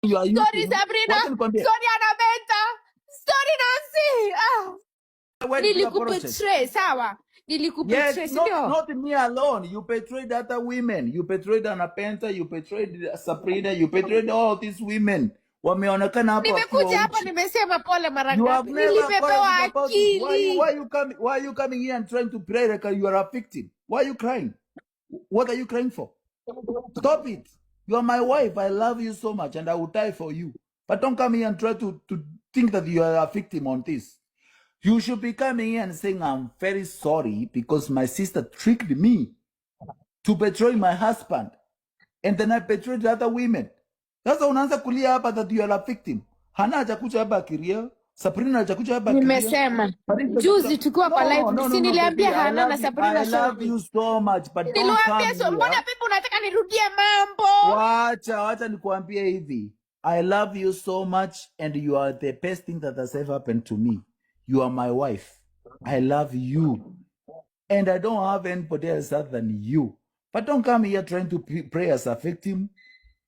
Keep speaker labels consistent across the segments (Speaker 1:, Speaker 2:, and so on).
Speaker 1: You are
Speaker 2: Sorry
Speaker 1: using.
Speaker 2: Sabrina.
Speaker 1: Wacha nikwambie.
Speaker 2: Sorry Anabeta. Sorry Nancy. Nilikubetray, sawa? Nilikubetray,
Speaker 1: Yes,
Speaker 2: sindio?
Speaker 1: not me alone. You betrayed other women. You betrayed Anapenta. You betrayed Sabrina. You betrayed all these women. Wameonekana hapa wakiwa
Speaker 2: Nimekuja hapa
Speaker 1: uchi.
Speaker 2: nimesema pole mara
Speaker 1: You have
Speaker 2: ngapi?
Speaker 1: never
Speaker 2: Nilipepewa
Speaker 1: quarreled about it.
Speaker 2: akili.
Speaker 1: Why are you coming here and trying to pray like you are a victim? Why are you crying? What are you crying for? Stop it. You are my wife. I love you so much and I will die for you. But don't come here and try to think that you are a victim on this. You should be coming here and saying, I'm very sorry because my sister tricked me to betray my husband. And then I betrayed the other women. Sasa unaanza kulia hapa that you are a victim. Hana hajakuja hapa akilia. Sabrina hajakuja hapa akilia.
Speaker 2: Nimesema juzi tukiwa kwa live, si niliambia Hana na Sabrina
Speaker 1: I love you so much, but don't come
Speaker 2: niliwaambia so, mbona pipo unataka nirudie mambo?
Speaker 1: Wacha nikuambie hivi. I love you so much and you are the best thing that has ever happened to me. You are my wife. I love you. And I don't have anybody else other than you. But don't come here trying to pray as a victim.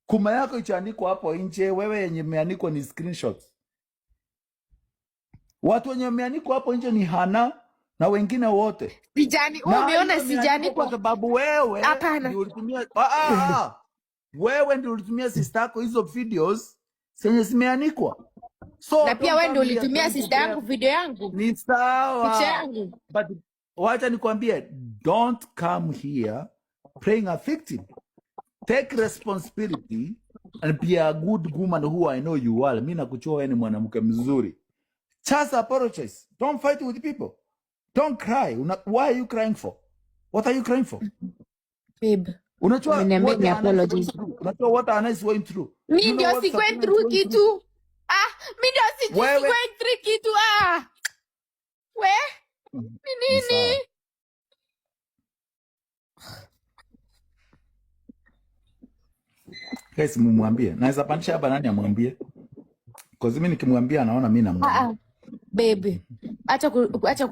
Speaker 1: Kuma yako ichaandikwa hapo nje, wewe yenye imeandikwa ni screenshots. Watu wenye imeandikwa hapo nje ni Hana na wengine wote.
Speaker 2: Sijani, umeona sijani
Speaker 1: kwa sababu wewe
Speaker 2: ndio
Speaker 1: ulitumia wewe ndio ulitumia sister yako hizo videos zenye zimeandikwa.
Speaker 2: So na pia wewe ndio ulitumia sister yangu video yangu.
Speaker 1: Ni sawa.
Speaker 2: Picha yangu.
Speaker 1: But wacha nikwambie, don't come here playing a victim. Take responsibility and be a good woman who I know you are. Mimi nakuchua wewe ni mwanamke mzuri. Just apologize. Don't fight with people. Don't cry. Why are you crying for? What are you crying for?
Speaker 2: Babe.
Speaker 1: Unachua what Anna is going through.
Speaker 2: Mimi ndio si going through kitu. Mimi ndio si going through kitu. We? Nini?
Speaker 1: Guys, mumwambie. Naweza pandisha hapa nani amwambie? Because mimi nikimwambia anaona mimi namwambia.
Speaker 2: Baby. Acha